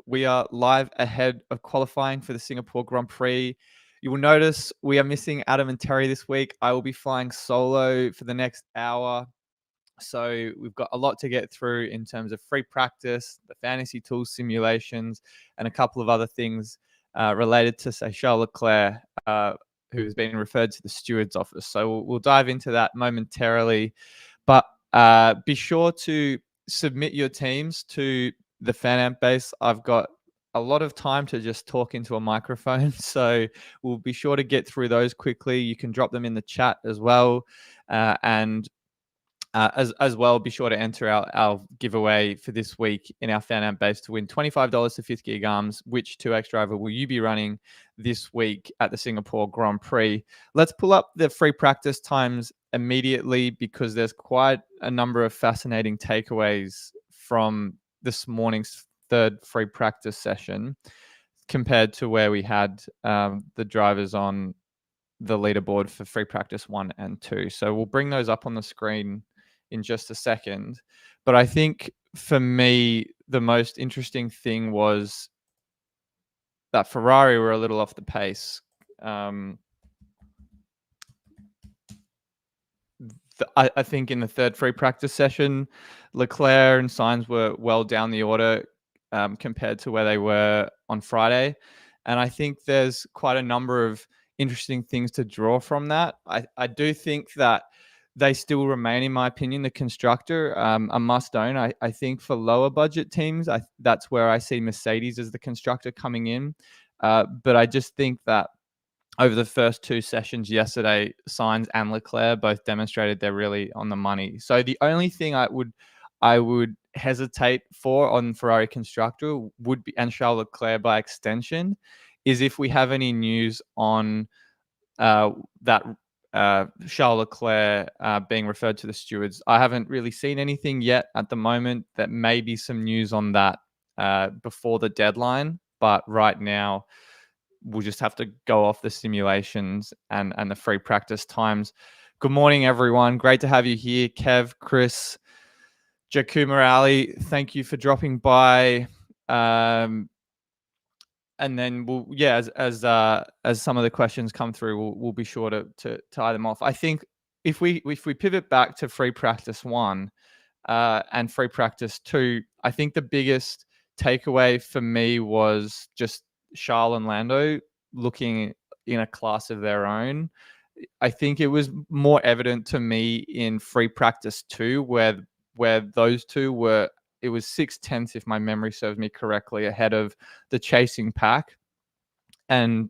We are live ahead of qualifying for the Singapore Grand Prix. You will notice we are missing Adam and Terry this week. I will be flying solo for the next hour. So we've got a lot to get through in terms of free practice, the fantasy tools simulations, and a couple of other things related to, say, Charles Leclerc, who has been referred to the steward's office. So we'll dive into that momentarily. But be sure to submit your teams to the fan amp base. I've got a lot of time to just talk into a microphone, so we'll be sure to get through those quickly. You can drop them in the chat as well, and as well, be sure to enter our giveaway for this week in our fan amp base to win $25 to 5th Gear Gums. Which 2X driver will you be running this week at the Singapore Grand Prix? Let's pull up the free practice times immediately because there's quite a number of fascinating takeaways from this morning's third free practice session compared to where we had the drivers on the leaderboard for free practice 1 and 2. So we'll bring those up on the screen in just a second. But I think for me, the most interesting thing was that Ferrari were a little off the pace. I think in the third free practice session, Leclerc and Sainz were well down the order compared to where they were on Friday. And I think there's quite a number of interesting things to draw from that. I do think that they still remain, in my opinion, the constructor, a must-own. I think for lower budget teams, that's where I see Mercedes as the constructor coming in. But I just think that over the first two sessions yesterday, Sainz and Leclerc both demonstrated they're really on the money. So the only thing I would hesitate for on Ferrari constructor would be, and Charles Leclerc by extension, is if we have any news on that Charles Leclerc being referred to the stewards. I haven't really seen anything yet at the moment. That may be some news on that before the deadline, but right now we'll just have to go off the simulations and the free practice times. Good morning, everyone. Great to have you here. Kev, Chris, Jakuma Ali, thank you for dropping by. And then we'll, yeah, as some of the questions come through, we'll be sure to tie them off. I think if we pivot back to free practice 1 and free practice 2, I think the biggest takeaway for me was just Charles and Lando looking in a class of their own. I think it was more evident to me in free practice 2 where those two were. It was 6/10, if my memory serves me correctly, ahead of the chasing pack. And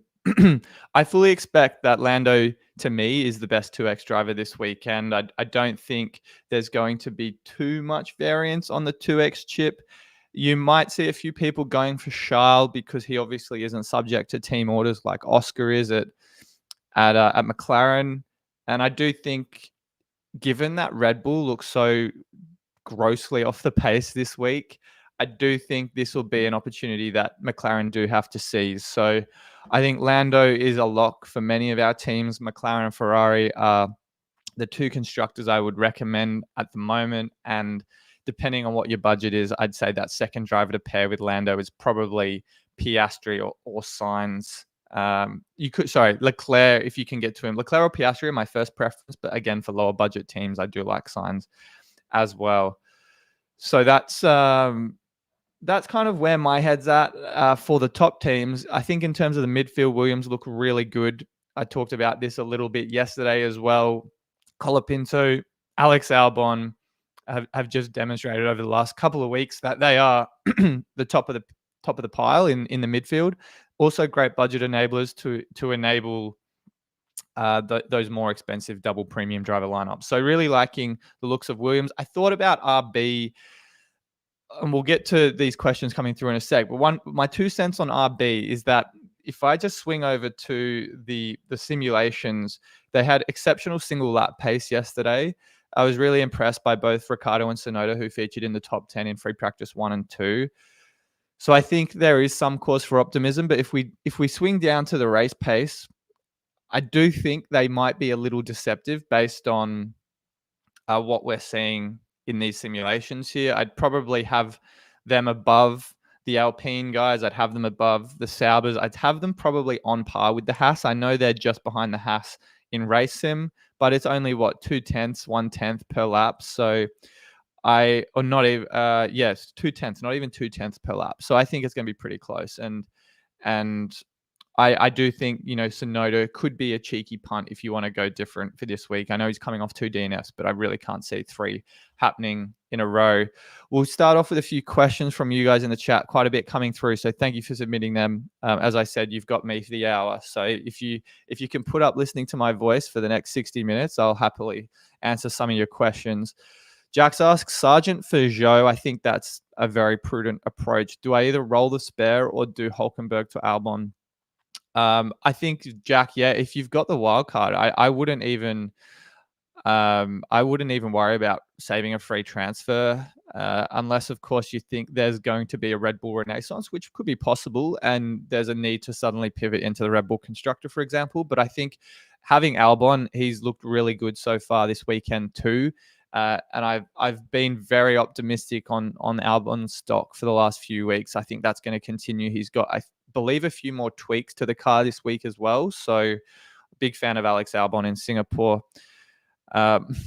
I fully expect that Lando, to me, is the best 2X driver this weekend. I don't think there's going to be too much variance on the 2X chip. You might see a few people going for Charles because he obviously isn't subject to team orders like Oscar is at McLaren. And I do think, given that Red Bull looks so grossly off the pace this week, I do think this will be an opportunity that McLaren do have to seize. So I think Lando is a lock for many of our teams. McLaren and Ferrari are the two constructors I would recommend at the moment. And depending on what your budget is, I'd say that second driver to pair with Lando is probably Piastri or Sainz. Leclerc, if you can get to him. Leclerc or Piastri are my first preference, but again, for lower budget teams, I do like Sainz as well. So that's kind of where my head's at for the top teams. I think in terms of the midfield, Williams look really good. I talked about this a little bit yesterday as well. Colapinto, Alex Albon have just demonstrated over the last couple of weeks that they are the top of the pile in the midfield. Also great budget enablers to enable those more expensive double premium driver lineups. So really liking the looks of Williams. I thought about RB, and we'll get to these questions coming through in a sec. But my 2 cents on RB is that if I just swing over to the simulations, they had exceptional single lap pace yesterday. I was really impressed by both Ricciardo and Tsunoda, who featured in the top 10 in free practice 1 and 2. So I think there is some cause for optimism. But if we swing down to the race pace, I do think they might be a little deceptive based on what we're seeing in these simulations here. I'd probably have them above the Alpine guys, I'd have them above the Saubers. I'd have them probably on par with the Haas. I know they're just behind the Haas in race sim, but it's only 2/10, 1/10 per lap. So or not even, yes, 2/10, not even 2/10 per lap. So I think it's going to be pretty close. And I do think, Sonoda could be a cheeky punt if you want to go different for this week. I know he's coming off 2 DNFs, but I really can't see 3 happening in a row. We'll start off with a few questions from you guys in the chat, quite a bit coming through. So thank you for submitting them. As I said, you've got me for the hour. So if you can put up listening to my voice for the next 60 minutes, I'll happily answer some of your questions. Jax asks, Sargent for Joe. I think that's a very prudent approach. Do I either roll the spare or do Hulkenberg to Albon? I think, Jack, yeah, if you've got the wild card, I wouldn't even worry about saving a free transfer, unless, of course, you think there's going to be a Red Bull renaissance, which could be possible, and there's a need to suddenly pivot into the Red Bull constructor, for example. But I think having Albon, he's looked really good so far this weekend too. And I've been very optimistic on Albon's stock for the last few weeks. I think that's going to continue. He's got, I believe, a few more tweaks to the car this week as well. So big fan of Alex Albon in Singapore.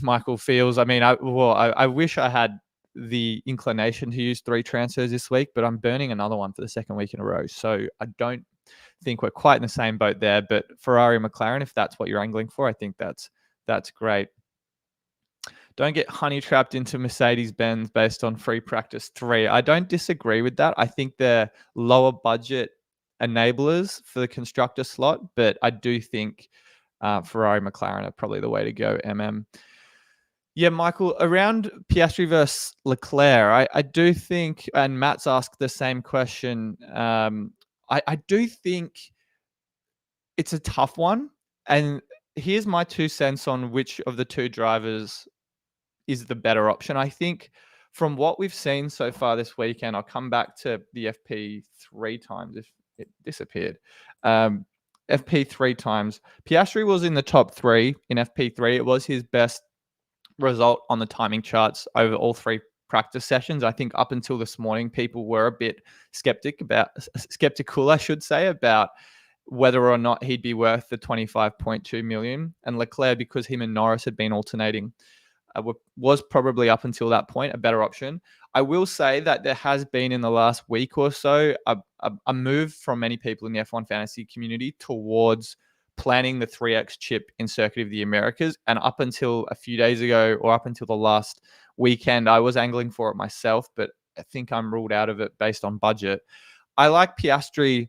Michael Fields, I mean, I wish I had the inclination to use 3 transfers this week, but I'm burning another one for the second week in a row. So I don't think we're quite in the same boat there. But Ferrari, McLaren, if that's what you're angling for, I think that's great. Don't get honey trapped into Mercedes-Benz based on free practice 3. I don't disagree with that. I think they're lower budget enablers for the constructor slot, but I do think Ferrari, McLaren are probably the way to go. Yeah, Michael, around Piastri versus Leclerc, I do think, and Matt's asked the same question. I do think it's a tough one, and here's my 2 cents on which of the 2 drivers is the better option. I think from what we've seen so far this weekend, I'll come back to the FP 3 times if it disappeared. FP 3 times. Piastri was in the top 3 in FP3. It was his best result on the timing charts over all 3 practice sessions. I think up until this morning, people were a bit skeptical, I should say, about whether or not he'd be worth the 25.2 million. And Leclerc, because him and Norris had been alternating, was probably up until that point a better option. I will say that there has been in the last week or so a move from many people in the F1 fantasy community towards planning the 3X chip in Circuit of the Americas. And up until a few days ago, or up until the last weekend, I was angling for it myself, but I think I'm ruled out of it based on budget. I like Piastri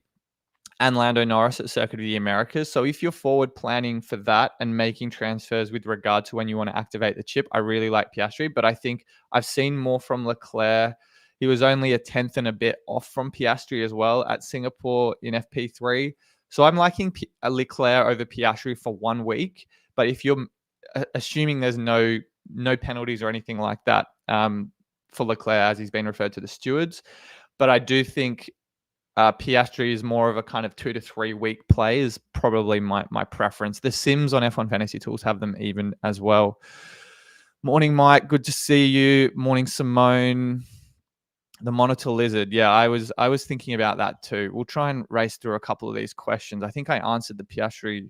and Lando Norris at Circuit of the Americas. So if you're forward planning for that and making transfers with regard to when you want to activate the chip, I really like Piastri. But I think I've seen more from Leclerc. He was only a 10th and a bit off from Piastri as well at Singapore in FP3. So I'm liking Leclerc over Piastri for 1 week. But if you're assuming there's no penalties or anything like that for Leclerc, as he's been referred to the stewards. But I do think Piastri is more of a kind of 2 to 3 week play is probably my preference. The Sims on F1 Fantasy Tools have them even as well. Morning, Mike. Good to see you. Morning, Simone. The Monitor Lizard. Yeah, I was thinking about that too. We'll try and race through a couple of these questions. I think I answered the Piastri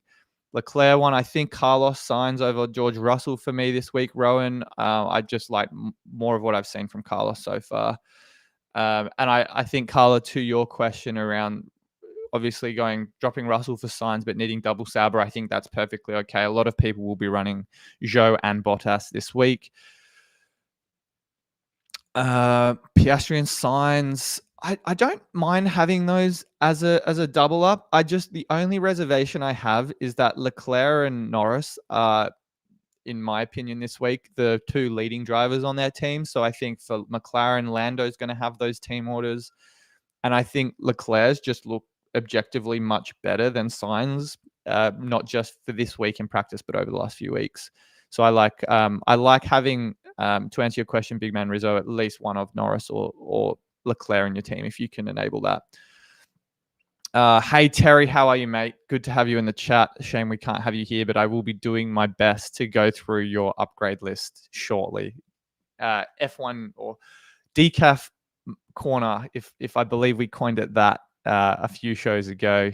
Leclerc one. I think Carlos Sainz over George Russell for me this week, Rowan. I just like more of what I've seen from Carlos so far. And I think, Carla, to your question around obviously dropping Russell for Sainz but needing double Sauber, I think that's perfectly okay. A lot of people will be running Zhou and Bottas this week. Piastri and Sainz, I don't mind having those as a double up. The only reservation I have is that Leclerc and Norris are, in my opinion, this week, the 2 leading drivers on their team. So I think for McLaren, Lando's going to have those team orders. And I think Leclerc's just look objectively much better than Sainz, not just for this week in practice, but over the last few weeks. So I like having, to answer your question, Big Man Rizzo, at least one of Norris or Leclerc in your team, if you can enable that. Hey, Terry, how are you, mate? Good to have you in the chat. Shame we can't have you here, but I will be doing my best to go through your upgrade list shortly. F1 or decaf corner, if I believe we coined it that a few shows ago.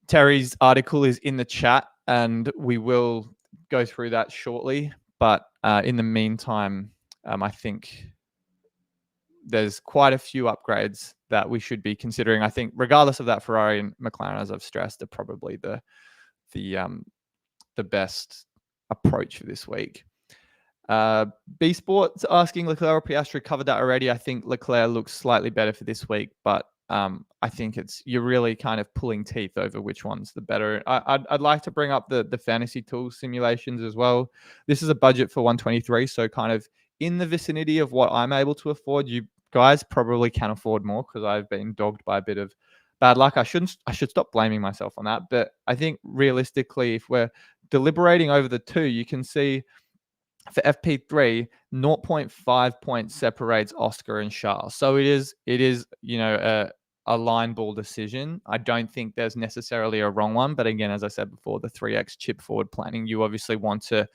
Terry's article is in the chat, and we will go through that shortly. But in the meantime, I think there's quite a few upgrades that we should be considering. I think, regardless of that, Ferrari and McLaren, as I've stressed, are probably the best approach for this week. B Sports asking Leclerc or Piastri, covered that already. I think Leclerc looks slightly better for this week, but I think you're really kind of pulling teeth over which one's the better. I'd like to bring up the fantasy tools simulations as well. This is a budget for 123, so kind of in the vicinity of what I'm able to afford. You guys probably can afford more because I've been dogged by a bit of bad luck. I should stop blaming myself on that. But I think realistically, if we're deliberating over the two, you can see for FP3, 0.5 points separates Oscar and Charles. So it is a line ball decision. I don't think there's necessarily a wrong one, but again, as I said before, the 3x chip forward planning, you obviously want to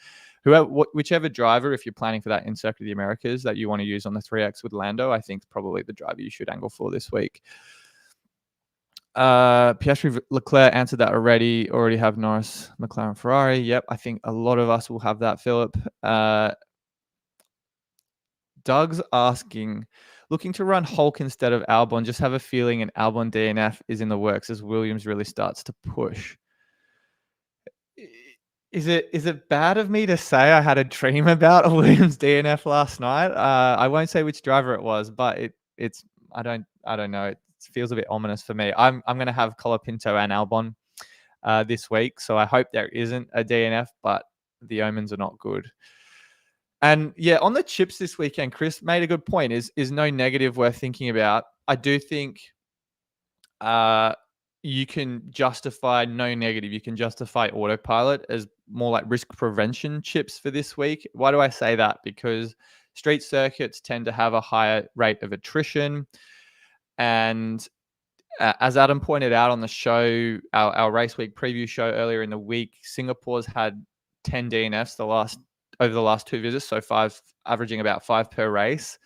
whichever driver, if you're planning for that in Circuit of the Americas, that you want to use on the 3x with Lando, I think is probably the driver you should angle for this week. Piastri, Leclerc answered that already. Already have Norris, McLaren, Ferrari. Yep, I think a lot of us will have that, Philip. Doug's asking, looking to run Hulk instead of Albon. Just have a feeling an Albon DNF is in the works as Williams really starts to push. Is it bad of me to say I had a dream about a Williams DNF last night? I won't say which driver it was, but it's I don't know. It feels a bit ominous for me. I'm going to have Colapinto and Albon this week, so I hope there isn't a DNF, but the omens are not good. And yeah, on the chips this weekend, Chris made a good point. Is no negative worth thinking about. I do think you can justify no negative. You can justify autopilot as more like risk prevention chips for this week. Why do I say that? Because street circuits tend to have a higher rate of attrition. And as Adam pointed out on the show, our race week preview show earlier in the week, Singapore's had 10 DNFs over the last 2 visits, so 5, averaging about 5 per race.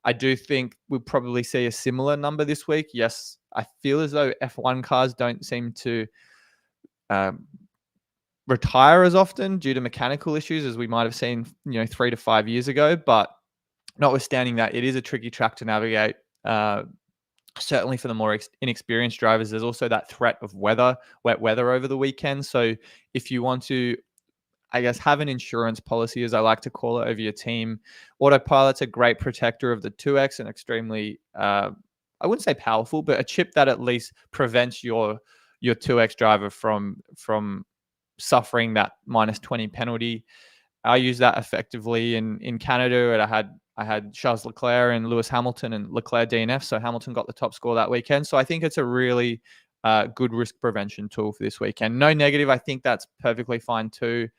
I do think we'll probably see a similar number this week. Yes, I feel as though F1 cars don't seem to retire as often due to mechanical issues as we might have seen, 3 to 5 years ago. But notwithstanding that, it is a tricky track to navigate. Certainly for the more inexperienced drivers, there's also that threat of wet weather over the weekend. So if you want to, I guess, have an insurance policy, as I like to call it, over your team, autopilot's a great protector of the 2X and extremely, I wouldn't say powerful, but a chip that at least prevents your 2X driver from suffering that -20 penalty. I use that effectively in Canada, and I had Charles Leclerc and Lewis Hamilton, and Leclerc DNF, so Hamilton got the top score that weekend. So I think it's a really good risk prevention tool for this weekend. No negative. I think that's perfectly fine too.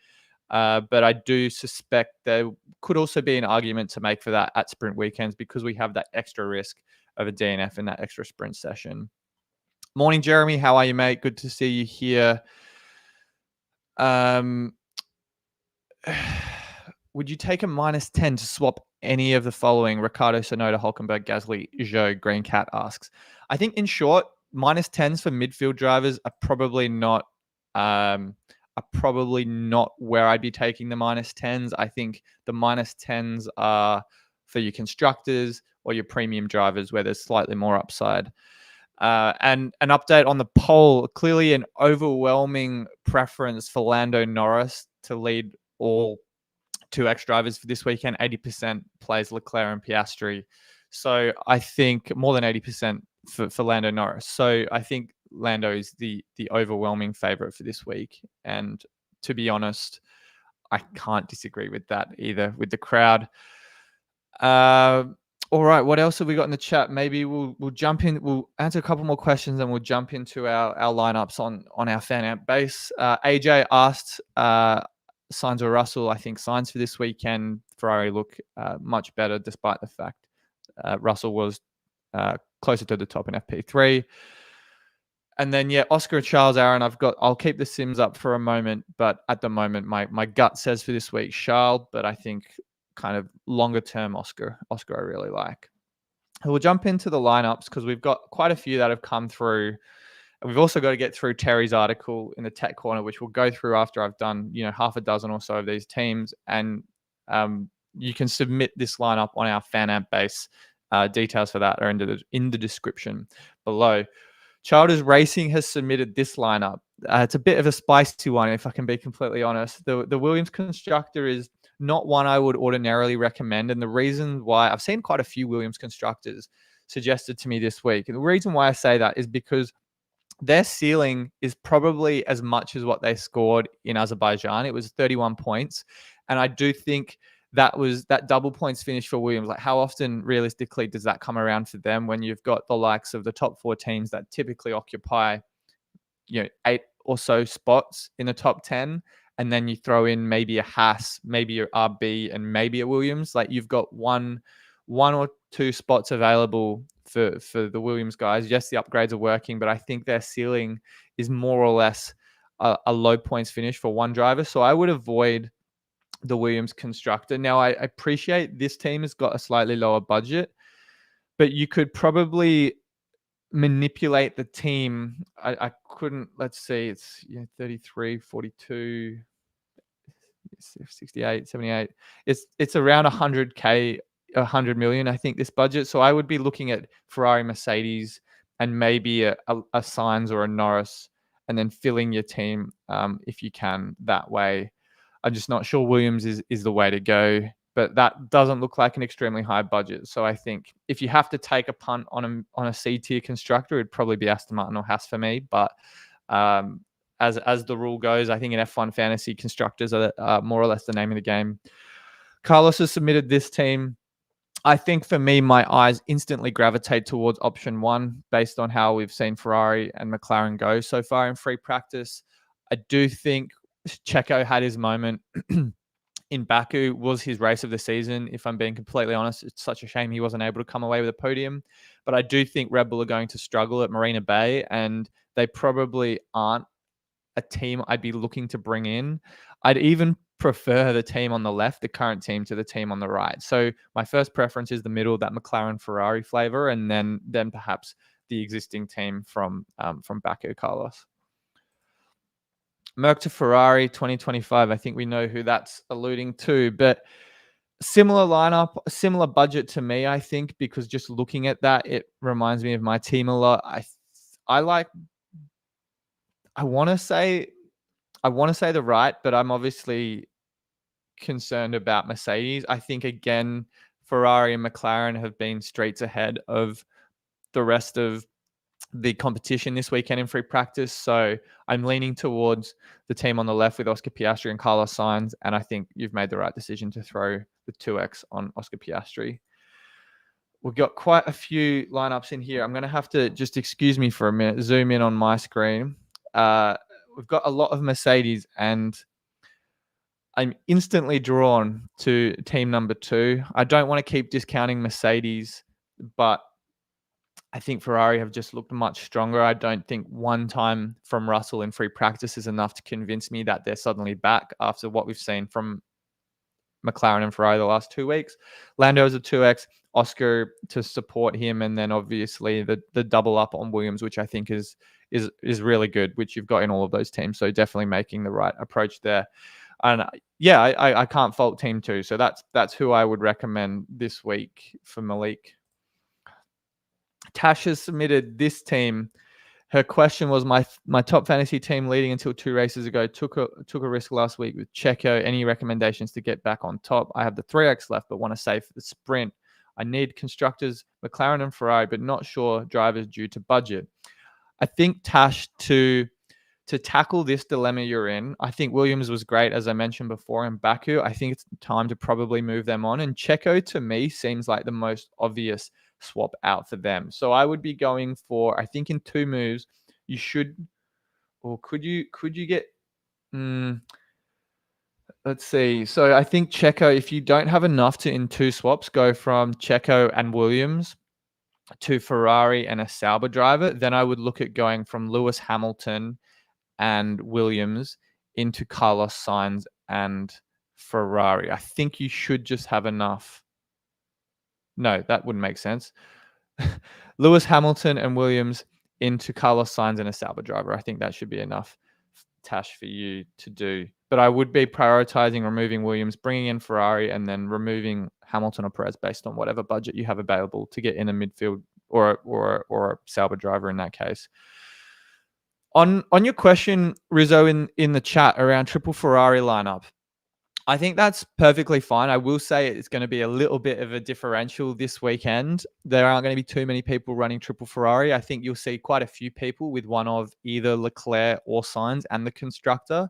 But I do suspect there could also be an argument to make for that at sprint weekends because we have that extra risk of a DNF in that extra sprint session. Morning, Jeremy. How are you, mate? Good to see you here. Would you take a -10 to swap any of the following? Ricardo, Sonoda, Hulkenberg, Gasly, Zhou, Green Cat asks. I think, in short, -10s for midfield drivers are probably not where I'd be taking the -10s. I think the -10s are for your constructors or your premium drivers where there's slightly more upside. And an update on the poll, clearly an overwhelming preference for Lando Norris to lead all 2X drivers for this weekend. 80% plays Leclerc and Piastri. So I think more than 80% for Lando Norris. So I think Lando is the overwhelming favorite for this week. And to be honest, I can't disagree with that either with the crowd. All right, what else have we got in the chat? Maybe we'll jump in. We'll answer a couple more questions, and we'll jump into our lineups on our fan amp base. AJ asked Sainz or Russell. I think Sainz for this weekend. Ferrari look much better, despite the fact Russell was closer to the top in FP3. And then, yeah, Oscar and Charles, Aaron, I'll keep the sims up for a moment, but at the moment, my gut says for this week, Charles, but I think kind of longer term Oscar I really like. We'll jump into the lineups because we've got quite a few that have come through. And we've also got to get through Terry's article in the Tech Corner, which we'll go through after I've done, half a dozen or so of these teams. And you can submit this lineup on our fan app base. Details for that are in the description below. Childers Racing has submitted this lineup. It's a bit of a spicy one, if I can be completely honest. The Williams constructor is not one I would ordinarily recommend. And the reason why, I've seen quite a few Williams constructors suggested to me this week. And the reason why I say that is because their ceiling is probably as much as what they scored in Azerbaijan. It was 31 points. And I do think that double points finish for Williams. Like, how often realistically does that come around for them when you've got the likes of the top 4 teams that typically occupy 8 or so spots in the top 10, and then you throw in maybe a Haas, maybe a RB, and maybe a Williams? Like, you've got one or two spots available for the Williams guys. Yes, the upgrades are working, but I think their ceiling is more or less a low points finish for one driver. So I would avoid the Williams constructor. Now, I appreciate this team has got a slightly lower budget, but you could probably manipulate the team. I couldn't, let's see, it's 33, 42, 68, 78. It's around 100K, 100 million, I think, this budget. So I would be looking at Ferrari, Mercedes, and maybe a Sainz or a Norris, and then filling your team if you can that way. I'm just not sure Williams is the way to go, but that doesn't look like an extremely high budget. So I think if you have to take a punt on a C tier constructor, it'd probably be Aston Martin or Haas for me. But as the rule goes, I think in F1 fantasy, constructors are more or less the name of the game. Carlos has submitted this team. I think for me, my eyes instantly gravitate towards option 1 based on how we've seen Ferrari and McLaren go so far in free practice. I do think Checo had his moment in Baku, was his race of the season. If I'm being completely honest, it's such a shame he wasn't able to come away with a podium. But I do think Red Bull are going to struggle at Marina Bay, and they probably aren't a team I'd be looking to bring in. I'd even prefer the team on the left, the current team, to the team on the right. So my first preference is the middle, that McLaren Ferrari flavor, and then perhaps the existing team from Baku, Carlos. Merc to Ferrari 2025. I think we know who that's alluding to, but similar lineup, similar budget to me, I think, because just looking at that, it reminds me of my team a lot. I want to say the right, but I'm obviously concerned about Mercedes. I think, again, Ferrari and McLaren have been streets ahead of the rest of the competition this weekend in free practice. So I'm leaning towards the team on the left with Oscar Piastri and Carlos Sainz. And I think you've made the right decision to throw the 2X on Oscar Piastri. We've got quite a few lineups in here. I'm going to have to just excuse me for a minute, zoom in on my screen. We've got a lot of Mercedes, and I'm instantly drawn to team number 2. I don't want to keep discounting Mercedes, but I think Ferrari have just looked much stronger. I don't think one time from Russell in free practice is enough to convince me that they're suddenly back after what we've seen from McLaren and Ferrari the last 2 weeks. Lando is a 2X, Oscar to support him, and then obviously the double up on Williams, which I think is really good, which you've got in all of those teams. So definitely making the right approach there. And yeah, I can't fault team 2. So that's who I would recommend this week for Malik. Tash has submitted this team. Her question was, my top fantasy team leading until 2 races ago took a risk last week with Checo. Any recommendations to get back on top? I have the 3X left, but want to save for the sprint. I need constructors, McLaren and Ferrari, but not sure drivers due to budget. I think, Tash, to tackle this dilemma you're in, I think Williams was great, as I mentioned before, in Baku. I think it's time to probably move them on. And Checo, to me, seems like the most obvious swap out for them. So I would be going for, I think in 2 moves, you should, or could you get, let's see. So I think Checo, if you don't have enough to, in 2 swaps, go from Checo and Williams to Ferrari and a Sauber driver, then I would look at going from Lewis Hamilton and Williams into Carlos Sainz and Ferrari. I think you should just have enough. No, that wouldn't make sense. Lewis Hamilton and Williams into Carlos Sainz and a Sauber driver. I think that should be enough, Tash, for you to do. But I would be prioritizing removing Williams, bringing in Ferrari, and then removing Hamilton or Perez based on whatever budget you have available to get in a midfield or a Sauber driver in that case. On your question, Rizzo, in the chat around triple Ferrari lineup, I think that's perfectly fine. I will say it's going to be a little bit of a differential this weekend. There aren't going to be too many people running triple Ferrari. I think you'll see quite a few people with one of either Leclerc or Sainz and the constructor.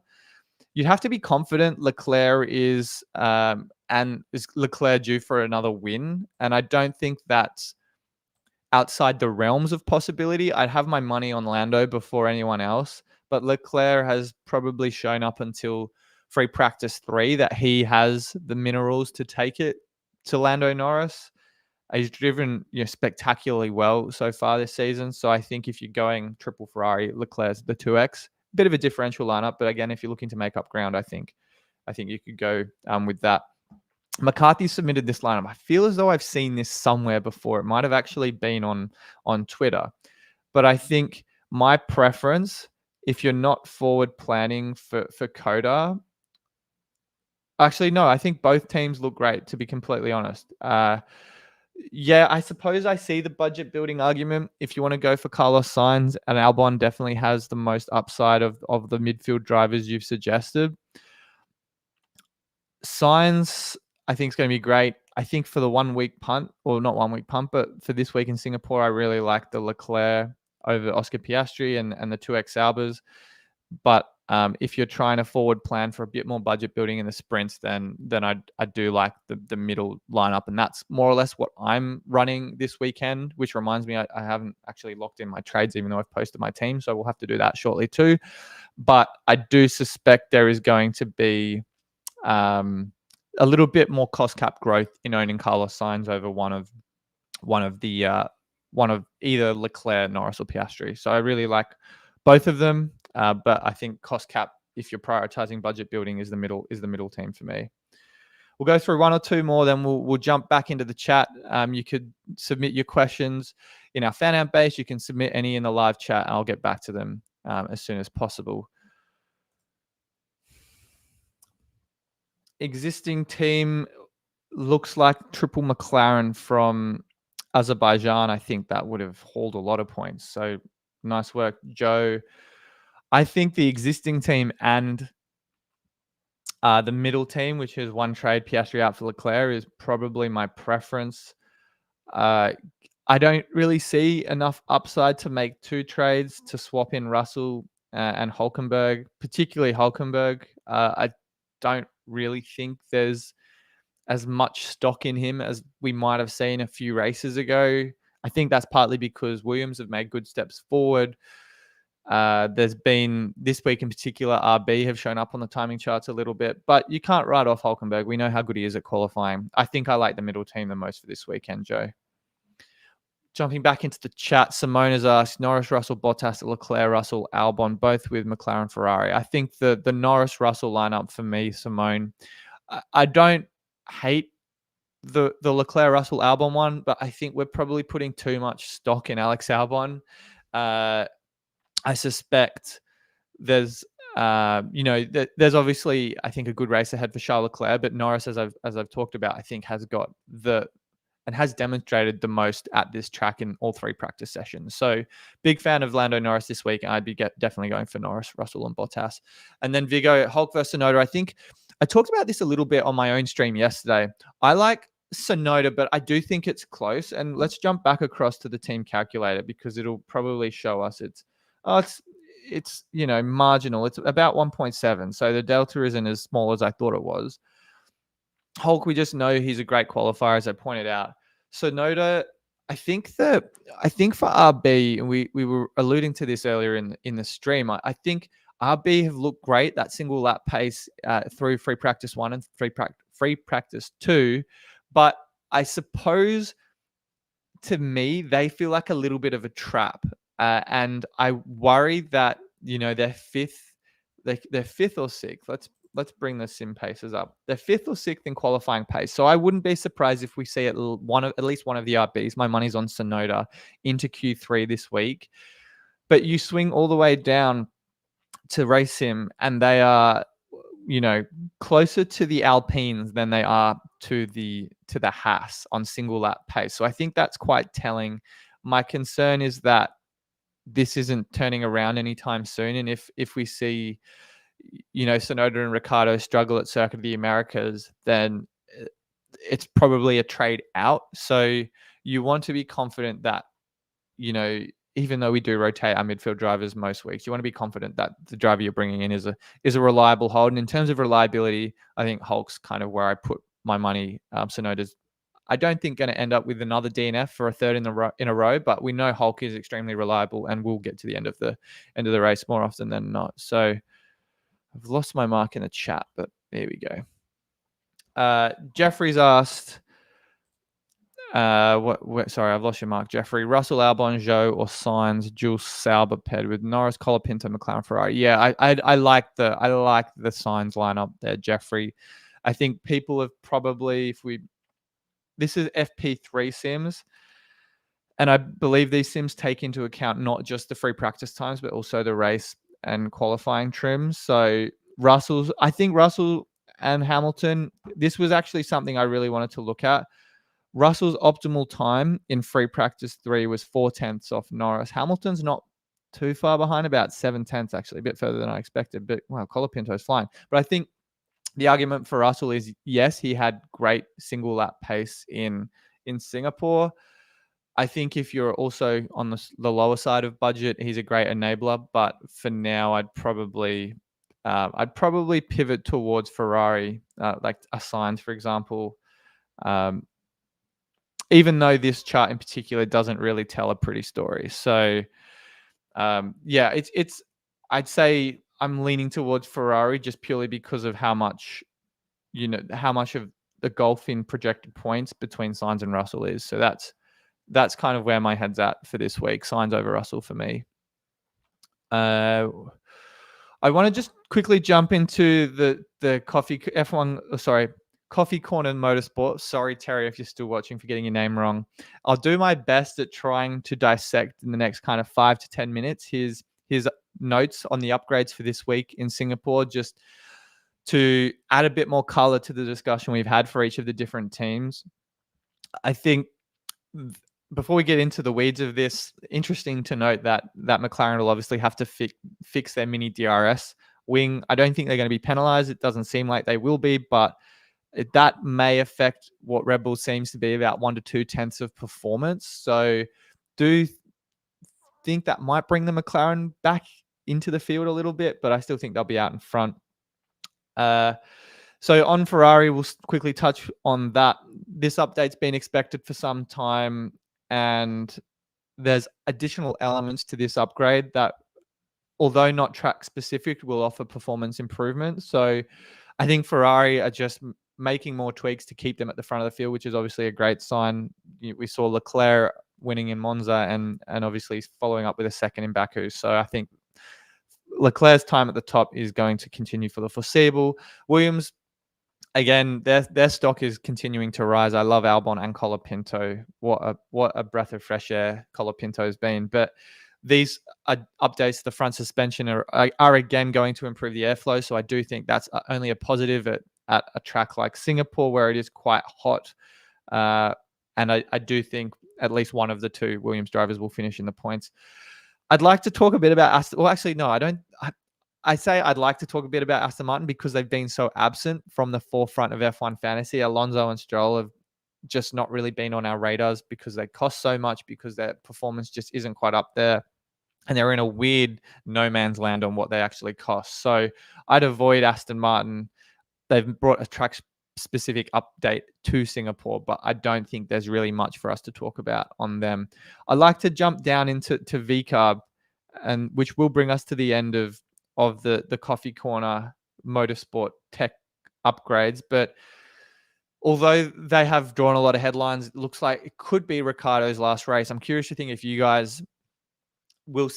You'd have to be confident Leclerc is Leclerc due for another win, and I don't think that's outside the realms of possibility. I'd have my money on Lando before anyone else, but Leclerc has probably shown up until free practice 3 that he has the minerals to take it to Lando Norris. He's driven spectacularly well so far this season. So I think if you're going triple Ferrari, Leclerc's the 2X. Bit of a differential lineup, but again, if you're looking to make up ground, I think you could go with that. McCarthy submitted this lineup. I feel as though I've seen this somewhere before. It might have actually been on Twitter. But I think my preference, if you're not forward planning for Coda, actually, no, I think both teams look great, to be completely honest. Yeah, I suppose I see the budget building argument. If you want to go for Carlos Sainz, and Albon definitely has the most upside of the midfield drivers you've suggested. Sainz, I think, is going to be great. I think for the 1 week punt, or not 1 week punt, but for this week in Singapore, I really like the Leclerc over Oscar Piastri and the 2X Albers. But if you're trying to forward plan for a bit more budget building in the sprints, then I do like the middle lineup, and that's more or less what I'm running this weekend. Which reminds me, I haven't actually locked in my trades, even though I've posted my team, so we'll have to do that shortly too. But I do suspect there is going to be a little bit more cost cap growth in owning Carlos Sainz over one of either Leclerc, Norris, or Piastri. So I really like both of them. But I think cost cap, if you're prioritizing budget building, is the middle team for me. We'll go through one or two more, then we'll jump back into the chat. You could submit your questions in our fan out base. You can submit any in the live chat, and I'll get back to them as soon as possible. Existing team looks like triple McLaren from Azerbaijan. I think that would have hauled a lot of points. So nice work, Joe. I think the existing team and the middle team, which is one trade, Piastri out for Leclerc, is probably my preference. I don't really see enough upside to make 2 trades to swap in Russell and Hülkenberg, particularly Hülkenberg. I don't really think there's as much stock in him as we might have seen a few races ago. I think that's partly because Williams have made good steps forward. There's been, this week in particular, RB have shown up on the timing charts a little bit, but you can't write off Hülkenberg. We know how good he is at qualifying. I think I like the middle team the most for this weekend, Joe. Jumping back into the chat, Simone has asked Norris, Russell, Bottas, Leclerc, Russell, Albon, both with McLaren, Ferrari. I think the Norris, Russell lineup for me, Simone, I don't hate the Leclerc, Russell, Albon one, but I think we're probably putting too much stock in Alex Albon. I suspect there's there's obviously, I think, a good race ahead for Charles Leclerc, but Norris, as I've talked about, I think has got and has demonstrated the most at this track in all 3 practice sessions. So big fan of Lando Norris this week, and I'd be definitely going for Norris, Russell, and Bottas. And then Vigo, Hulk versus Sonoda. I think I talked about this a little bit on my own stream yesterday. I like Sonoda, but I do think it's close. And let's jump back across to the team calculator, because it'll probably show us it's marginal. It's about 1.7. So the delta isn't as small as I thought it was. Hulk, we just know he's a great qualifier, as I pointed out. Sonoda, I think for RB, and we were alluding to this earlier in the stream, I think RB have looked great, that single lap pace through free practice 1 and free practice 2. But I suppose, to me, they feel like a little bit of a trap. And I worry that, they're fifth or sixth. let's bring the sim paces up. They're 5th or 6th in qualifying pace. So I wouldn't be surprised if we see at least one of the RBs. My money's on Sonoda into Q3 this week. But you swing all the way down to race sim, and they are, closer to the Alpines than they are to the Haas on single lap pace. So I think that's quite telling. My concern is that this isn't turning around anytime soon, and if we see, Sonoda and Ricciardo struggle at Circuit of the Americas, then it's probably a trade out. So you want to be confident that, even though we do rotate our midfield drivers most weeks, you want to be confident that the driver you're bringing in is a reliable hold. And in terms of reliability, I think Hulk's kind of where I put my money. Sonoda's, I don't think, going to end up with another DNF for a third in a row, but we know Hulk is extremely reliable and will get to the end of the race more often than not. So I've lost my mark in the chat, but there we go. Jeffrey's asked, sorry, I've lost your mark, Jeffrey. Russell, Albon, Zhou, or Sainz, Jules, Sauber paired with Norris, Colapinto, McLaren, Ferrari. Yeah, I like the Sainz lineup there, Jeffrey. I think people have probably, this is FP3 sims, and I believe these sims take into account not just the free practice times, but also the race and qualifying trims. So I think Russell and Hamilton, this was actually something I really wanted to look at. Russell's optimal time in free practice 3 was 4/10 off Norris. Hamilton's not too far behind, about 7/10, actually, a bit further than I expected. But wow, Colapinto's flying. But I think the argument for Russell is, yes, he had great single lap pace in Singapore. I think if you're also on the lower side of budget, he's a great enabler. But for now, I'd probably pivot towards Ferrari, like a Sainz, for example. Even though this chart in particular doesn't really tell a pretty story. So, it's I'd say I'm leaning towards Ferrari just purely because of how much of the gulf in projected points between Sainz and Russell is. So that's kind of where my head's at for this week. Sainz over Russell for me. I want to just quickly jump into the Coffee Corner Motorsport. Sorry, Terry, if you're still watching, for getting your name wrong. I'll do my best at trying to dissect in the next kind of 5 to 10 minutes his notes on the upgrades for this week in Singapore, just to add a bit more color to the discussion we've had for each of the different teams. I think before we get into the weeds of this, interesting to note that McLaren will obviously have to fix their mini DRS wing. I don't think they're going to be penalized. It doesn't seem like they will be, but that may affect what Red Bull seems to be, about 1 to 2 tenths of performance. So do think that might bring the McLaren back into the field a little bit, but I still think they'll be out in front. So on Ferrari, we'll quickly touch on that. This update's been expected for some time, and there's additional elements to this upgrade that, although not track specific, will offer performance improvement. So I think Ferrari are just making more tweaks to keep them at the front of the field, which is obviously a great sign. We saw Leclerc winning in Monza and obviously following up with a second in Baku. So I think Leclerc's time at the top is going to continue for the foreseeable. Williams, again, their stock is continuing to rise. I love Albon and Colapinto. What a breath of fresh air Colapinto has been. But these updates to the front suspension are again going to improve the airflow. So I do think that's only a positive at a track like Singapore, where it is quite hot. And I do think at least one of the two Williams drivers will finish in the points. I'd like to talk a bit about Aston. Well, actually, no, I don't. I say I'd like to talk a bit about Aston Martin because they've been so absent from the forefront of F1 fantasy. Alonso and Stroll have just not really been on our radars because they cost so much, because their performance just isn't quite up there. And they're in a weird no man's land on what they actually cost. So I'd avoid Aston Martin. They've brought a track specific update to Singapore, but I don't think there's really much for us to talk about on them. I'd like to jump down into VCARB, and which will bring us to the end of the Coffee Corner Motorsport tech upgrades. But although they have drawn a lot of headlines, it looks like it could be Ricciardo's last race. I'm curious to think if you guys will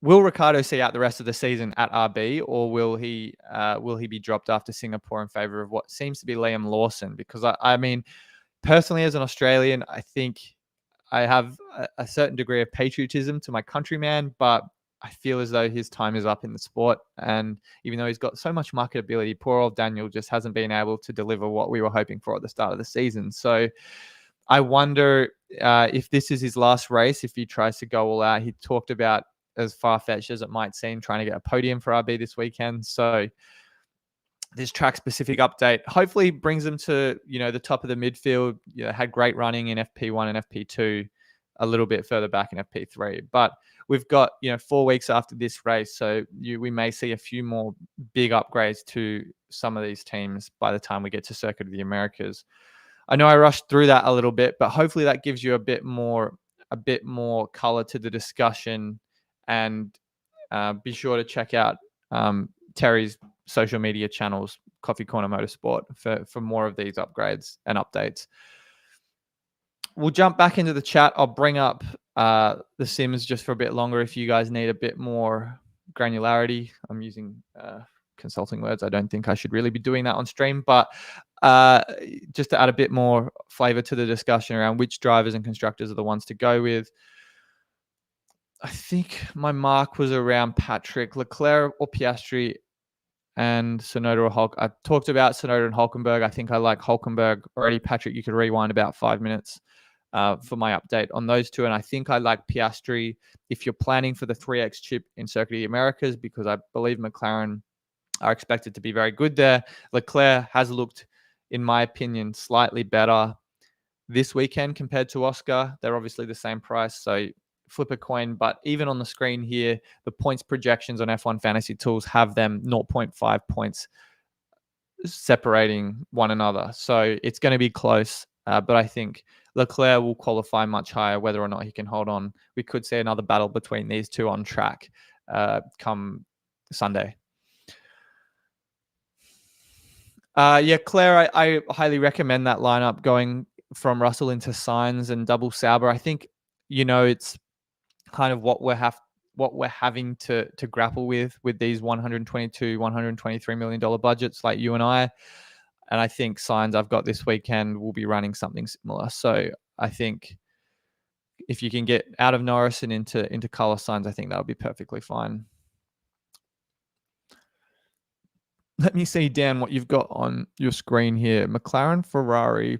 will Ricardo see out the rest of the season at RB, or will he be dropped after Singapore in favor of what seems to be Liam Lawson? Because I mean, personally, as an Australian, I think I have a certain degree of patriotism to my countryman, but I feel as though his time is up in the sport. And even though he's got so much marketability, poor old Daniel just hasn't been able to deliver what we were hoping for at the start of the season. So I wonder if this is his last race, if he tries to go all out. He talked about, as far-fetched as it might seem, trying to get a podium for RB this weekend. So this track-specific update hopefully brings them to, the top of the midfield. Had great running in FP1 and FP2, a little bit further back in FP3. But we've got, 4 weeks after this race, so we may see a few more big upgrades to some of these teams by the time we get to Circuit of the Americas. I know I rushed through that a little bit, but hopefully that gives you a bit more color to the discussion. And be sure to check out Terry's social media channels, Coffee Corner Motorsport, for more of these upgrades and updates. We'll jump back into the chat. I'll bring up the sims just for a bit longer if you guys need a bit more granularity. I'm using consulting words. I don't think I should really be doing that on stream, but just to add a bit more flavor to the discussion around which drivers and constructors are the ones to go with. I think my mark was around Patrick, Leclerc or Piastri, and Tsunoda or Hulk. I talked about Tsunoda and Hulkenberg. I think I like Hulkenberg already. Patrick, you could rewind about 5 minutes for my update on those two. And I think I like Piastri if you're planning for the 3X chip in Circuit of the Americas, because I believe McLaren are expected to be very good there. Leclerc has looked, in my opinion, slightly better this weekend compared to Oscar. They're obviously the same price, so flip a coin. But even on the screen here, the points projections on F1 Fantasy Tools have them 0.5 points separating one another. So it's going to be close, but I think Leclerc will qualify much higher. Whether or not he can hold on, we could see another battle between these two on track come Sunday. Claire, I highly recommend that lineup going from Russell into Sainz and double Sauber. I think, it's kind of what we're having to grapple with these 122, $123 million budgets like you and I. And I think Sainz I've got this weekend will be running something similar. So I think if you can get out of Norris and into Carlos Sainz, I think that would be perfectly fine. Let me see, Dan, what you've got on your screen here. McLaren, Ferrari,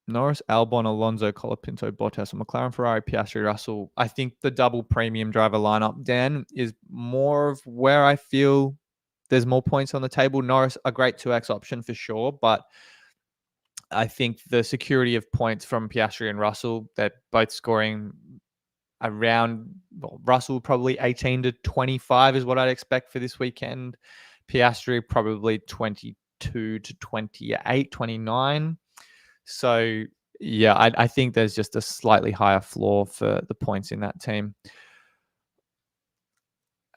Norris, Albon, Alonso, Colapinto, Bottas, McLaren, Ferrari, Piastri, Russell. I think the double premium driver lineup, Dan, is more of where I feel there's more points on the table. Norris, a great 2X option for sure, but I think the security of points from Piastri and Russell, they're both scoring around, Russell probably 18 to 25 is what I'd expect for this weekend. Piastri probably 22 to 28, 29. So, yeah, I think there's just a slightly higher floor for the points in that team.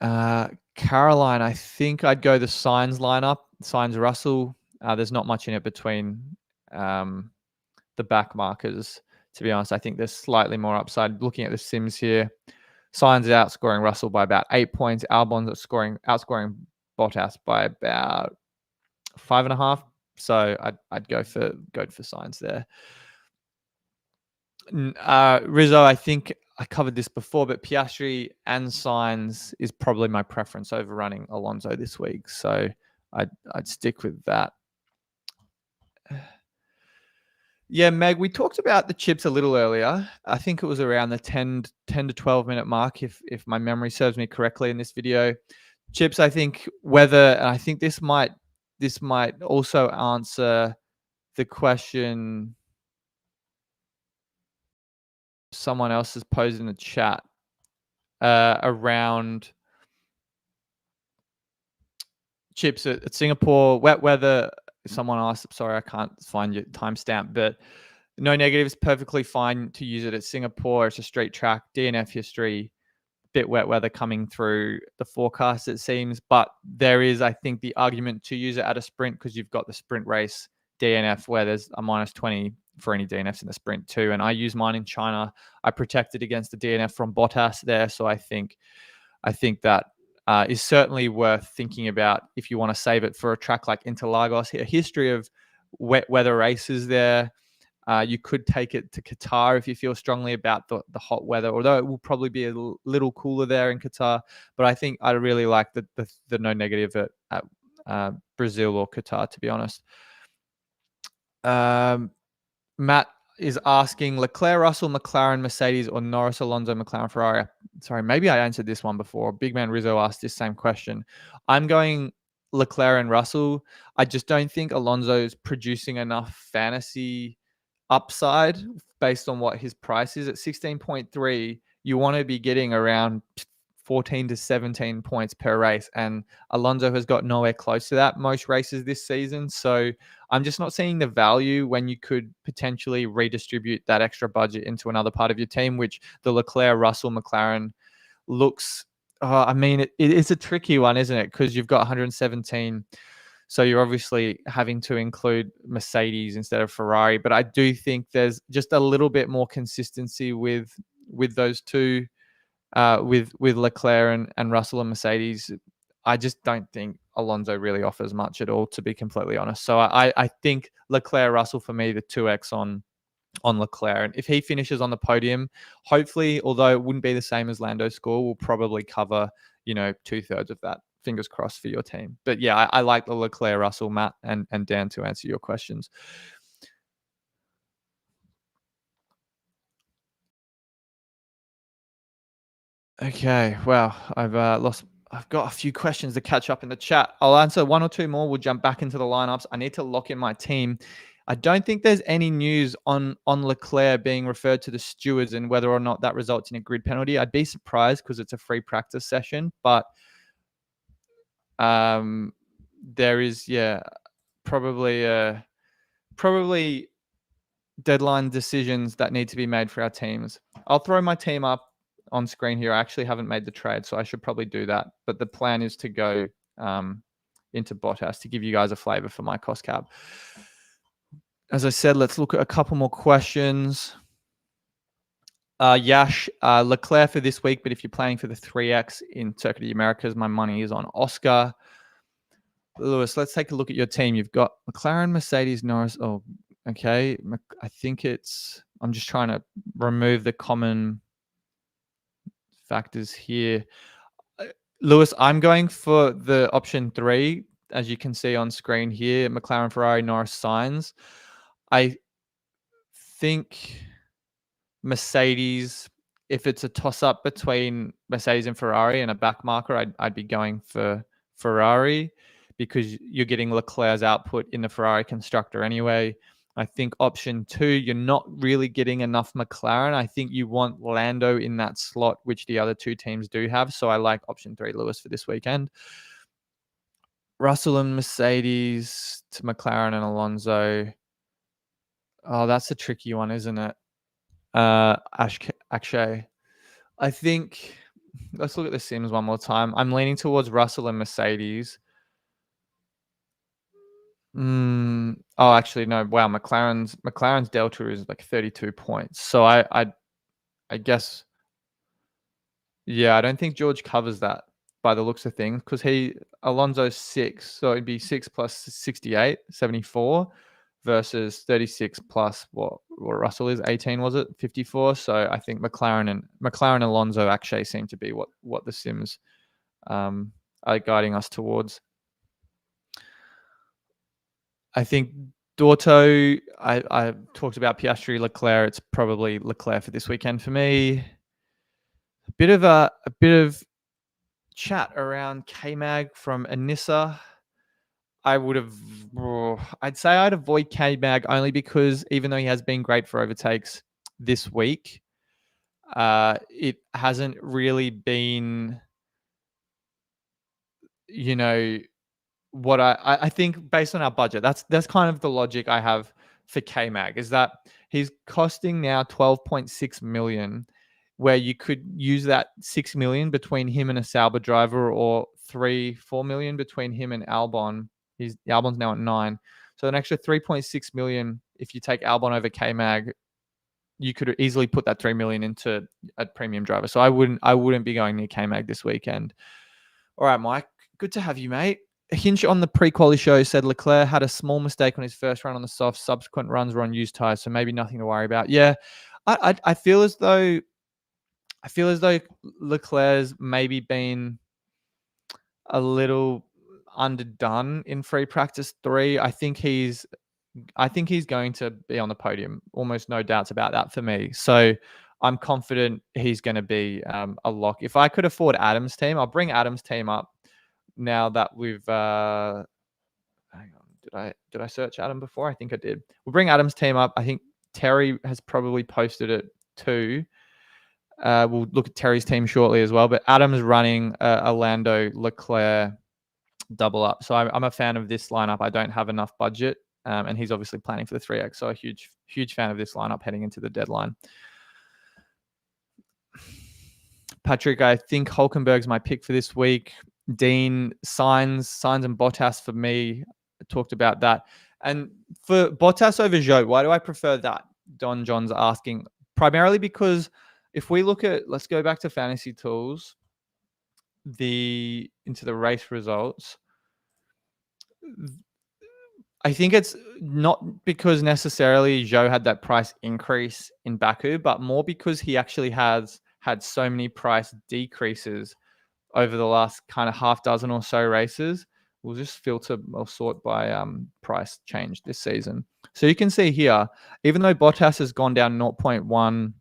Caroline, I think I'd go the Sainz lineup, Sainz Russell. There's not much in it between the back markers, to be honest. I think there's slightly more upside. Looking at the sims here, Sainz is outscoring Russell by about 8 points. Albon's outscoring Bottas by about 5.5. So I'd go for Sainz there. Rizzo, I think I covered this before, but Piastri and Sainz is probably my preference over running Alonso this week. So I'd stick with that. Yeah, Meg, we talked about the chips a little earlier. I think it was around the 10 to 12 minute mark, if my memory serves me correctly in this video. Chips, I think and I think this might also answer the question someone else has posed in the chat around chips at Singapore. Wet weather, someone asked, sorry, I can't find your timestamp, but no negatives, perfectly fine to use it at Singapore. It's a straight track, DNF history, bit wet weather coming through the forecast, it seems. But there is, I think, the argument to use it at a sprint, because you've got the sprint race DNF where there's a -20 for any DNFs in the sprint too. And I use mine in China. I protected against the DNF from Bottas there. So I think I think that is certainly worth thinking about if you want to save it for a track like Interlagos. A history of wet weather races there. You could take it to Qatar if you feel strongly about the hot weather, although it will probably be a little cooler there in Qatar. But I think I really like the no negative at Brazil or Qatar, to be honest. Matt is asking Leclerc, Russell, McLaren, Mercedes, or Norris, Alonso, McLaren, Ferrari. Sorry, maybe I answered this one before. Big Man Rizzo asked this same question. I'm going Leclerc and Russell. I just don't think Alonso is producing enough fantasy upside based on what his price is at 16.3. You want to be getting around 14 to 17 points per race, and Alonso has got nowhere close to that most races this season. So I'm just not seeing the value when you could potentially redistribute that extra budget into another part of your team, which the Leclerc, Russell, McLaren looks. I mean, it is a tricky one, isn't it? Because you've got 117. So you're obviously having to include Mercedes instead of Ferrari. But I do think there's just a little bit more consistency with those two, with Leclerc and Russell and Mercedes. I just don't think Alonso really offers much at all, to be completely honest. So I think Leclerc, Russell for me, the 2x on Leclerc. And if he finishes on the podium, hopefully, although it wouldn't be the same as Lando's score, we'll probably cover, 2/3 of that. Fingers crossed for your team. But yeah, I like the Leclerc, Russell, Matt, and Dan to answer your questions. Okay, well, I've got a few questions to catch up in the chat. I'll answer one or two more. We'll jump back into the lineups. I need to lock in my team. I don't think there's any news on Leclerc being referred to the stewards and whether or not that results in a grid penalty. I'd be surprised because it's a free practice session, but there is, probably deadline decisions that need to be made for our teams. I'll throw my team up on screen here. I actually haven't made the trade, so I should probably do that. But the plan is to go into Bottas to give you guys a flavor for my cost cap. As I said, let's look at a couple more questions. Yash, Leclerc for this week, but if you're playing for the 3X in Circuit of the Americas, my money is on Oscar. Lewis, let's take a look at your team. You've got McLaren, Mercedes, Norris. Oh, okay. I think I'm just trying to remove the common factors here. Lewis, I'm going for the option 3, as you can see on screen here, McLaren, Ferrari, Norris, Sainz. I think Mercedes, if it's a toss-up between Mercedes and Ferrari and a back marker, I'd be going for Ferrari because you're getting Leclerc's output in the Ferrari constructor anyway. I think option 2, you're not really getting enough McLaren. I think you want Lando in that slot, which the other two teams do have. So I like option 3, Lewis, for this weekend. Russell and Mercedes to McLaren and Alonso. Oh, that's a tricky one, isn't it? Akshay. I think, let's look at the Sims one more time. I'm leaning towards Russell and Mercedes. Oh, actually, no. Wow, McLaren's delta is like 32 points. So I guess, yeah, I don't think George covers that by the looks of things because Alonso's 6, so it'd be 6 plus 68, 74 versus 36 plus what Russell is, 18, was it? 54. So I think McLaren Alonso actually seem to be what the Sims are guiding us towards. I think Dorto, I talked about Piastri, Leclerc. It's probably Leclerc for this weekend for me. A bit of chat around K-Mag from Anissa. I'd say I'd avoid K-Mag only because even though he has been great for overtakes this week, it hasn't really been, what I think based on our budget. That's kind of the logic I have for K-Mag, is that he's costing now 12.6 million, where you could use that 6 million between him and a Sauber driver, or 3-4 million between him and Albon. Albon's now at 9. So an extra 3.6 million if you take Albon over K-Mag you could easily put that 3 million into a premium driver. So I wouldn't be going near K-Mag this weekend. All right, Mike, good to have you, mate. Hinch on the pre-quali show said Leclerc had a small mistake on his first run on the soft. Subsequent runs were on used tires, so maybe nothing to worry about. Yeah, I feel as though Leclerc's maybe been a little underdone in free practice 3. I think he's going to be on the podium. Almost no doubts about that for me. So I'm confident he's going to be a lock. If I could afford Adam's team, I'll bring Adam's team up now that we've. Hang on, did I search Adam before? I think I did. We'll bring Adam's team up. I think Terry has probably posted it too. We'll look at Terry's team shortly as well. But Adam's running a Lando Leclerc double up. So I'm a fan of this lineup. I don't have enough budget. And he's obviously planning for the 3X. So a huge fan of this lineup heading into the deadline. Patrick, I think Hulkenberg's my pick for this week. Dean, Sainz and Bottas for me. I talked about that. And for Bottas over Zhou, why do I prefer that? Don John's asking. Primarily because if we look at, let's go back to Fantasy Tools, into the race results. I think it's not because necessarily Zhou had that price increase in Baku, but more because he actually has had so many price decreases over the last kind of half dozen or so races. We'll just filter or sort by price change this season. So you can see here, even though Bottas has gone down 0.1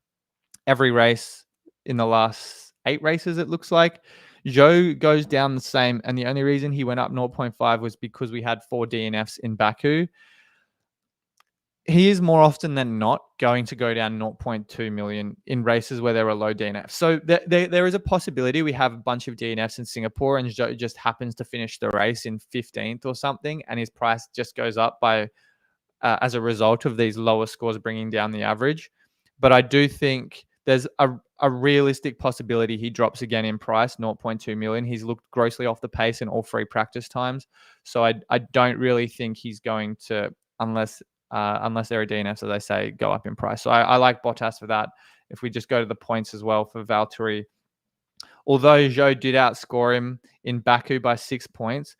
every race in the last 8 races, it looks like, Zhou goes down the same. And the only reason he went up 0.5 was because we had 4 DNFs in Baku. He is more often than not going to go down 0.2 million in races where there are low DNFs. So there is a possibility we have a bunch of DNFs in Singapore and Zhou just happens to finish the race in 15th or something, and his price just goes up by as a result of these lower scores bringing down the average. But I do think there's a realistic possibility he drops again in price, 0.2 million. He's looked grossly off the pace in all 3 practice times. So I don't really think he's going to, unless there are DNFs, as I say, go up in price. So I like Bottas for that. If we just go to the points as well for Valtteri, although Zhou did outscore him in Baku by 6 points,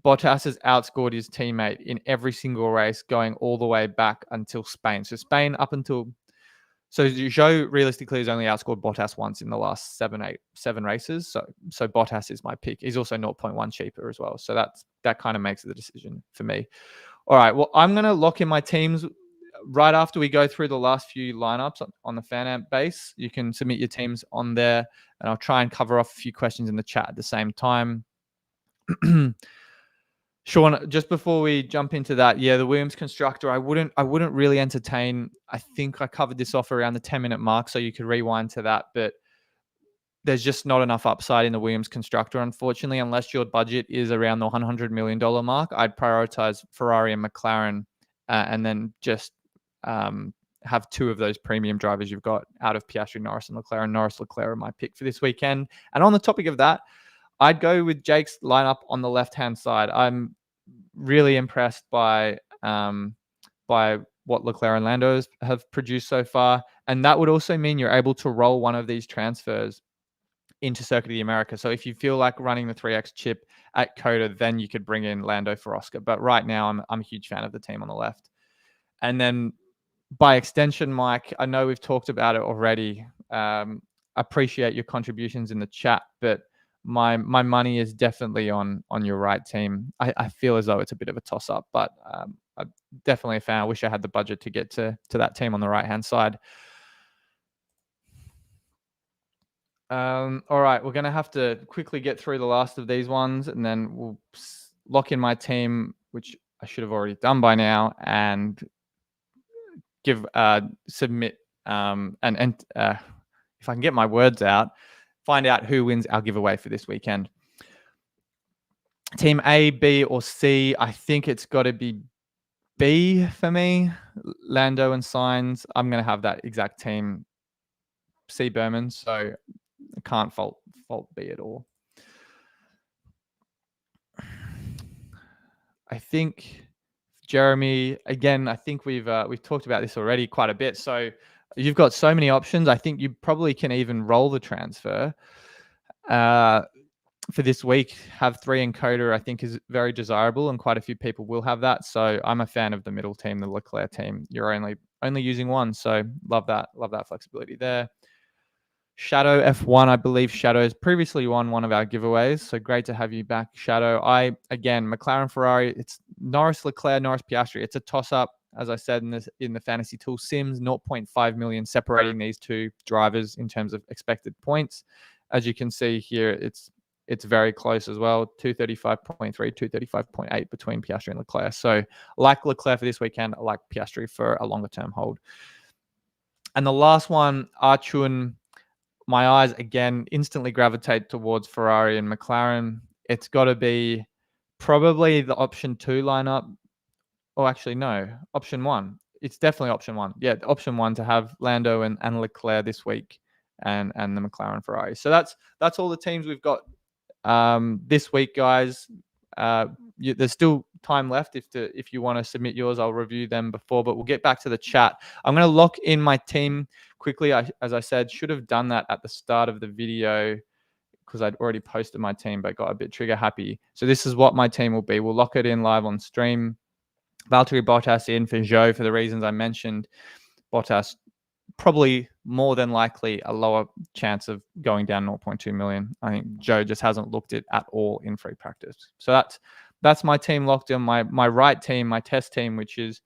Bottas has outscored his teammate in every single race going all the way back until Spain. So Spain up until... So Zhou realistically has only outscored Bottas once in the last 7 races. So Bottas is my pick. He's also 0.1 cheaper as well. So that kind of makes the decision for me. All right. Well, I'm going to lock in my teams right after we go through the last few lineups on the Fan Amp base. You can submit your teams on there, and I'll try and cover off a few questions in the chat at the same time. Sean, just before we jump into that, yeah, the Williams constructor, I wouldn't really entertain. I think I covered this off around the 10-minute mark, so you could rewind to that. But there's just not enough upside in the Williams constructor, unfortunately, unless your budget is around the $100 million mark. I'd prioritize Ferrari and McLaren, and then just have 2 of those premium drivers you've got out of Piastri, Norris, and Leclerc. And Norris, Leclerc are my pick for this weekend. And on the topic of that, I'd go with Jake's lineup on the left-hand side. I'm really impressed by what Leclerc and Lando have produced so far. And that would also mean you're able to roll one of these transfers into Circuit of the America. So if you feel like running the 3X chip at Coda, then you could bring in Lando for Oscar. But right now, I'm a huge fan of the team on the left. And then by extension, Mike, I know we've talked about it already. Appreciate your contributions in the chat, but my money is definitely on your right team. I feel as though it's a bit of a toss-up, but I'm definitely a fan. I wish I had the budget to get to that team on the right-hand side. All right, we're going to have to quickly get through the last of these ones, and then we'll lock in my team, which I should have already done by now, and submit and if I can get my words out, find out who wins our giveaway for this weekend. Team A, B, or C. I think it's got to be B for me. Lando and Sainz. I'm going to have that exact team. C, Berman. So I can't fault B at all. I think Jeremy, again, I think we've talked about this already quite a bit. So You've got so many options. I think you probably can even roll the transfer. For this week, have 3 encoder, I think is very desirable, and quite a few people will have that. So I'm a fan of the middle team, the Leclerc team. You're only using one, so love that flexibility there. Shadow F1, I believe Shadow has previously won one of our giveaways, so great to have you back, Shadow. Again, McLaren, Ferrari, it's Norris, Leclerc, Norris, Piastri. It's a toss-up, as I said in the Fantasy Tool Sims, 0.5 million separating these two drivers in terms of expected points. As you can see here, it's very close as well, 235.3, 235.8 between Piastri and Leclerc. So like Leclerc for this weekend, I like Piastri for a longer-term hold. And the last one, Archun, my eyes again instantly gravitate towards Ferrari and McLaren. It's got to be probably the option 2 lineup. Oh, actually, no, option 1. It's definitely option 1. Yeah, option 1 to have Lando and Leclerc this week, and the McLaren Ferrari. So that's all the teams we've got this week, guys. There's still time left if you want to submit yours. I'll review them before, but we'll get back to the chat. I'm going to lock in my team quickly. As I said, should have done that at the start of the video because I'd already posted my team, but got a bit trigger happy. So this is what my team will be. We'll lock it in live on stream. Valtteri Bottas in for Zhou for the reasons I mentioned. Bottas probably more than likely a lower chance of going down 0.2 million. I think Zhou just hasn't looked it at all in free practice. So that's my team locked in. My right team, my test team, which is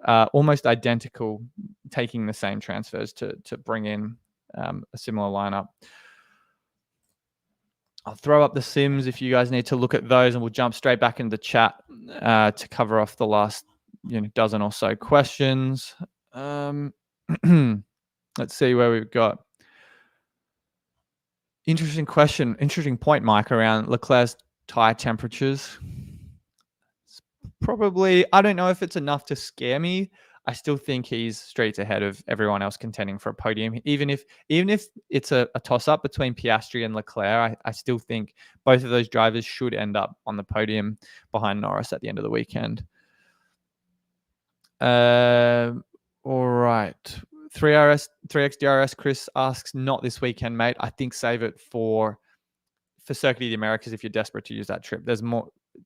almost identical, taking the same transfers to bring in a similar lineup. I'll throw up the sims if you guys need to look at those, and we'll jump straight back into the chat to cover off the last dozen or so questions. Let's see where we've got. Interesting question, interesting point, Mike, around Leclerc's tire temperatures. It's probably, I don't know if it's enough to scare me. I still think he's streets ahead of everyone else contending for a podium. Even if it's a toss-up between Piastri and Leclerc, I still think both of those drivers should end up on the podium behind Norris at the end of the weekend. All right. 3XDRS Chris asks, not this weekend, mate. I think save it for Circuit of the Americas if you're desperate to use that trip.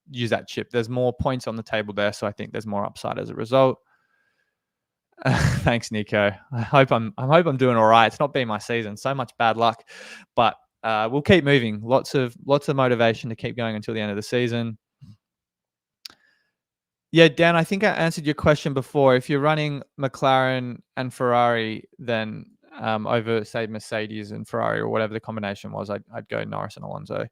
Use that chip. There's more points on the table there, so I think there's more upside as a result. Thanks, Nico. I hope I'm doing all right. It's not been my season. So much bad luck, but we'll keep moving. Lots of motivation to keep going until the end of the season. Yeah, Dan, I think I answered your question before. If you're running McLaren and Ferrari, then over, say, Mercedes and Ferrari or whatever the combination was, I'd go Norris and Alonso.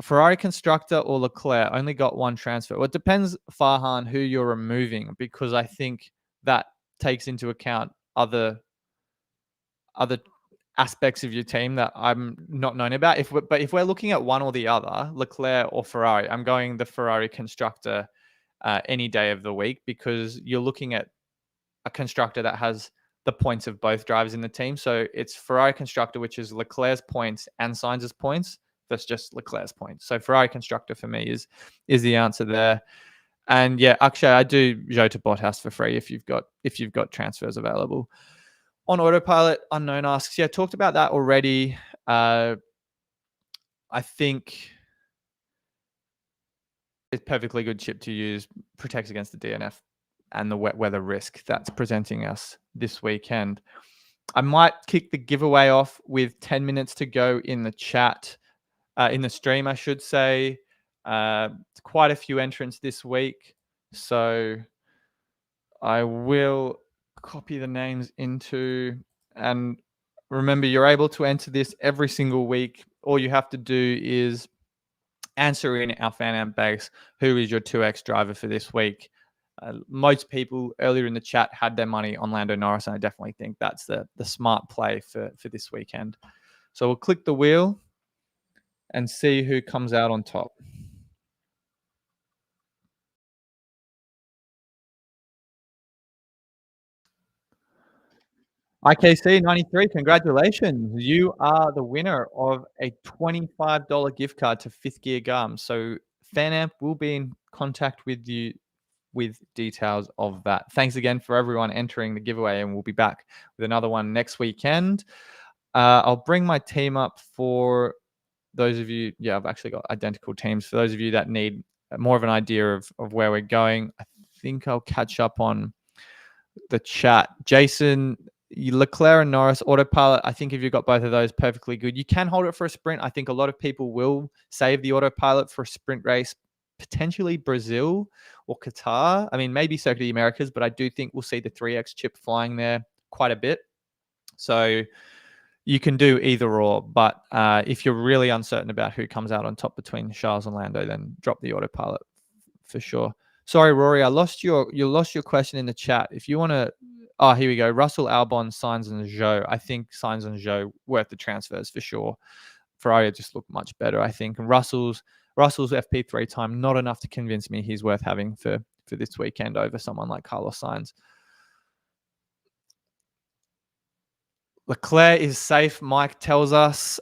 Ferrari constructor or Leclerc, only got one transfer. Well, it depends, Farhan, who you're removing, because I think that takes into account other aspects of your team that I'm not knowing about. But if we're looking at one or the other, Leclerc or Ferrari, I'm going the Ferrari constructor any day of the week, because you're looking at a constructor that has the points of both drivers in the team. So it's Ferrari constructor, which is Leclerc's points and Sainz's points. That's just Leclerc's points. So Ferrari constructor for me is the answer there. And yeah, Akshay, I do Zhou to Bottas for free if you've got transfers available. On autopilot, Unknown asks, yeah, talked about that already. I think it's perfectly good chip to use, protects against the DNF and the wet weather risk that's presenting us this weekend. I might kick the giveaway off with 10 minutes to go in the chat, in the stream, I should say. Quite a few entrants this week, so I will copy the names into, and remember, you're able to enter this every single week. All you have to do is answer in our fan amp base, who is your 2X driver for this week. Most people earlier in the chat had their money on Lando Norris, and I definitely think that's the smart play for this weekend. So we'll click the wheel and see who comes out on top. IKC93, congratulations. You are the winner of a $25 gift card to Fifth Gear Gum. So FanAmp will be in contact with you with details of that. Thanks again for everyone entering the giveaway, and we'll be back with another one next weekend. I'll bring my team up for those of you. Yeah, I've actually got identical teams. For those of you that need more of an idea of where we're going, I think I'll catch up on the chat. Jason, Leclerc and Norris, autopilot. I think if you've got both of those, perfectly good. You can hold it for a sprint. I think a lot of people will save the autopilot for a sprint race, potentially Brazil or Qatar. I mean, maybe Circuit of the Americas, but I do think we'll see the 3X chip flying there quite a bit. So you can do either or, but if you're really uncertain about who comes out on top between Charles and Lando, then drop the autopilot for sure. Sorry, Rory, you lost your question in the chat. If you want to, here we go. Russell, Albon, Sainz, and Zhou. I think Sainz and Zhou worth the transfers for sure. Ferrari just look much better, I think. And Russell's FP3 time, not enough to convince me he's worth having for this weekend over someone like Carlos Sainz. Leclerc is safe, Mike tells us.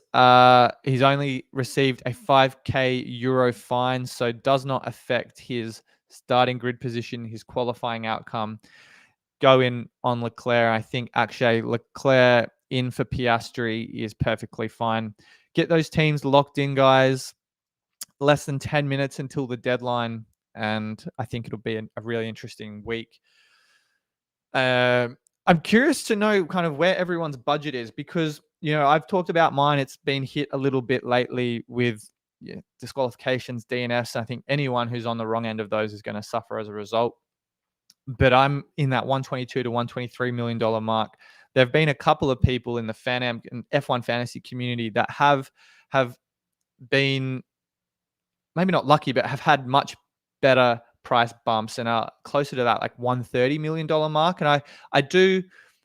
He's only received a 5K euro fine, so does not affect his starting grid position, his qualifying outcome. Go in on Leclerc. I think actually Leclerc in for Piastri is perfectly fine. Get those teams locked in, guys. Less than 10 minutes until the deadline, and I think it'll be a really interesting week. I'm curious to know kind of where everyone's budget is, because, I've talked about mine. It's been hit a little bit lately with disqualifications, DNFs. I think anyone who's on the wrong end of those is going to suffer as a result. But I'm in that $122 to $123 million mark. There have been a couple of people in the Fan-Am and F1 fantasy community that have been maybe not lucky, but have had much better price bumps and are closer to that like $130 million mark. And I do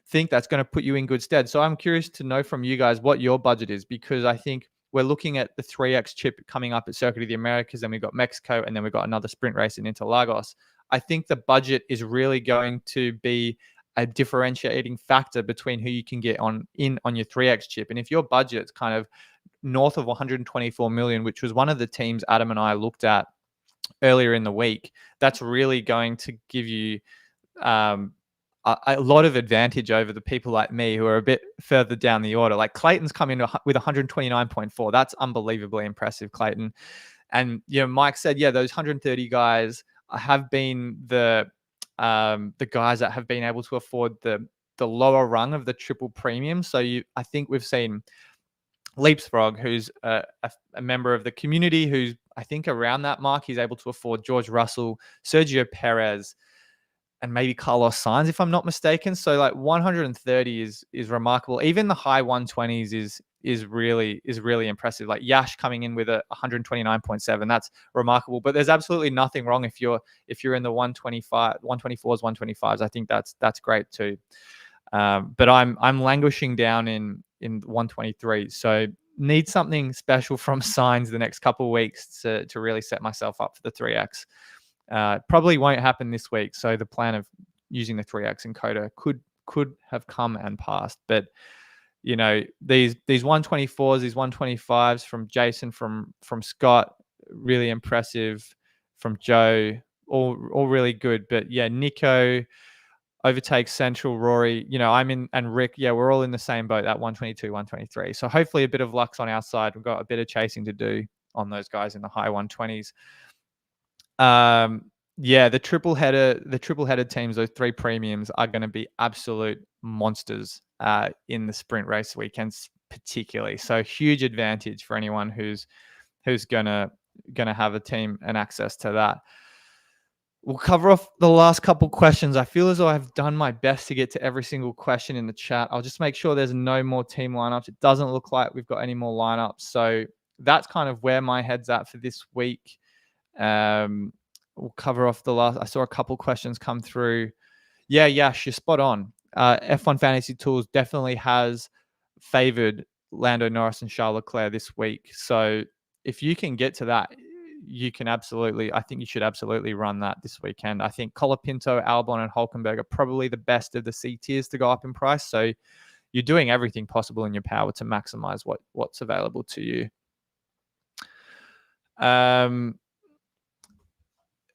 think that's going to put you in good stead. So I'm curious to know from you guys what your budget is, because I think we're looking at the 3X chip coming up at Circuit of the Americas, then we've got Mexico, and then we've got another sprint race in Interlagos. I think the budget is really going to be a differentiating factor between who you can get on your 3X chip. And if your budget's kind of north of 124 million, which was one of the teams Adam and I looked at earlier in the week, that's really going to give you a lot of advantage over the people like me who are a bit further down the order. Like Clayton's come in with 129.4. That's unbelievably impressive, Clayton. And Mike said, those 130 guys have been the guys that have been able to afford the lower rung of the triple premium. So I think we've seen Leapsfrog, who's a member of the community, who's I think around that mark. He's able to afford George Russell, Sergio Perez, and maybe Carlos Sainz, if I'm not mistaken. So like 130 is remarkable. Even the high 120s is really impressive. Like Yash coming in with a 129.7, that's remarkable. But there's absolutely nothing wrong if you're in the 124s, 125s. I think that's great too. But I'm languishing down in 123. So need something special from Sainz the next couple of weeks to really set myself up for the 3X. Probably won't happen this week. So the plan of using the 3X encoder could have come and passed. But these 124s, these 125s from Jason, from Scott, really impressive. From Joe, all really good. But yeah, Nico overtakes Central, Rory, I'm in, and Rick, we're all in the same boat, that 122, 123. So hopefully a bit of luck's on our side. We've got a bit of chasing to do on those guys in the high 120s. The triple headed teams, those three premiums, are going to be absolute monsters in the sprint race weekends particularly. So huge advantage for anyone who's gonna have a team and access to that. We'll cover off the last couple questions. I feel as though I've done my best to get to every single question in the chat. I'll just make sure there's no more team lineups. It doesn't look like we've got any more lineups. So that's kind of where my head's at for this week. We'll cover off the last. I saw a couple questions come through. Yeah, you're spot on. F1 Fantasy Tools definitely has favored Lando Norris and Charles Leclerc this week. So if you can get to that, I think you should absolutely run that this weekend. I think Colapinto, Albon, and Hulkenberg are probably the best of the C tiers to go up in price. So you're doing everything possible in your power to maximize what's available to you.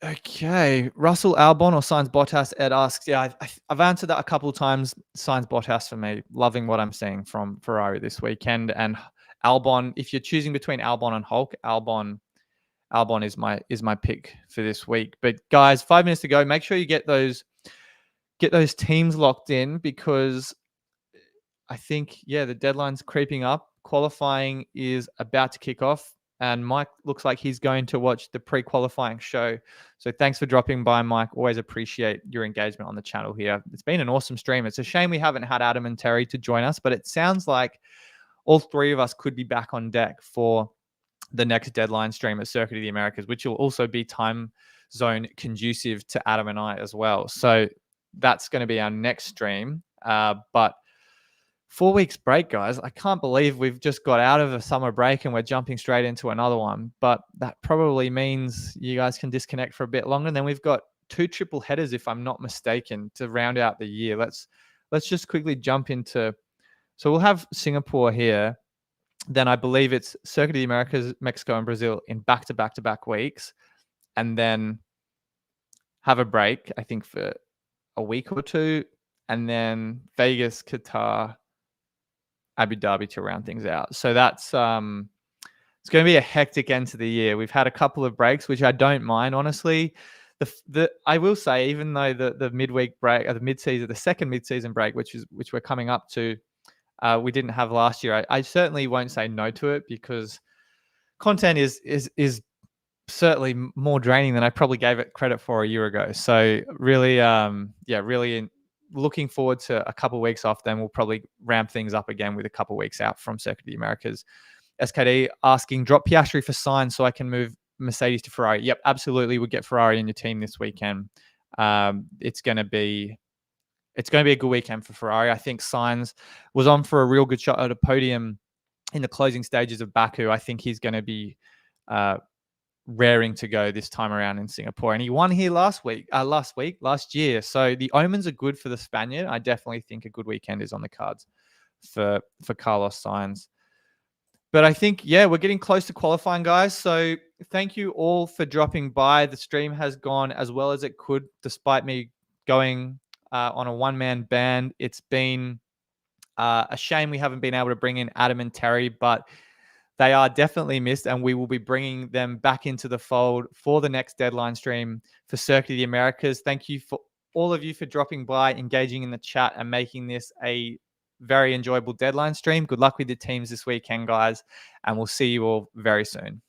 Okay, Russell Albon or Sainz Bottas? Ed asks. Yeah, I've answered that a couple of times. Sainz Bottas for me. Loving what I'm seeing from Ferrari this weekend. And Albon, if you're choosing between Albon and Hulk, Albon is my pick for this week. But guys, 5 minutes to go. Make sure you get those teams locked in, because I think, yeah, the deadline's creeping up. Qualifying is about to kick off, and Mike looks like he's going to watch the pre-qualifying show. So thanks for dropping by, Mike. Always appreciate your engagement on the channel here. It's been an awesome stream. It's a shame we haven't had Adam and Terry to join us, but it sounds like all three of us could be back on deck for the next deadline stream at Circuit of the Americas, which will also be time zone conducive to Adam and I as well. So that's going to be our next stream. But 4 weeks break, guys. I can't believe we've just got out of a summer break and we're jumping straight into another one. But that probably means you guys can disconnect for a bit longer. And then we've got 2 triple headers, if I'm not mistaken, to round out the year. Let's just quickly jump into. So we'll have Singapore here. Then I believe it's Circuit of the Americas, Mexico, and Brazil in back-to-back-to-back weeks, and then have a break, I think, for a week or two, and then Vegas, Qatar, Abu Dhabi to round things out. So that's it's going to be a hectic end to the year. We've had a couple of breaks, which I don't mind, honestly. I will say, even though the midweek break, or the second mid-season break, which we're coming up to, we didn't have last year. I certainly won't say no to it, because content is certainly more draining than I probably gave it credit for a year ago. So really, really looking forward to a couple of weeks off. Then we'll probably ramp things up again with a couple of weeks out from Circuit of the Americas. SKD asking, drop Piastri for Sainz so I can move Mercedes to Ferrari. Yep, absolutely. We'll get Ferrari in your team this weekend. It's going to be a good weekend for Ferrari. I think Sainz was on for a real good shot at a podium in the closing stages of Baku. I think he's going to be raring to go this time around in Singapore. And he won here last year. So the omens are good for the Spaniard. I definitely think a good weekend is on the cards for Carlos Sainz. But I think, yeah, we're getting close to qualifying, guys. So thank you all for dropping by. The stream has gone as well as it could, despite me going on a one-man band. It's been a shame we haven't been able to bring in Adam and Terry, but they are definitely missed, and we will be bringing them back into the fold for the next deadline stream for Circuit of the Americas. Thank you for all of you for dropping by, engaging in the chat, and making this a very enjoyable deadline stream. Good luck with the teams this weekend, guys, and we'll see you all very soon.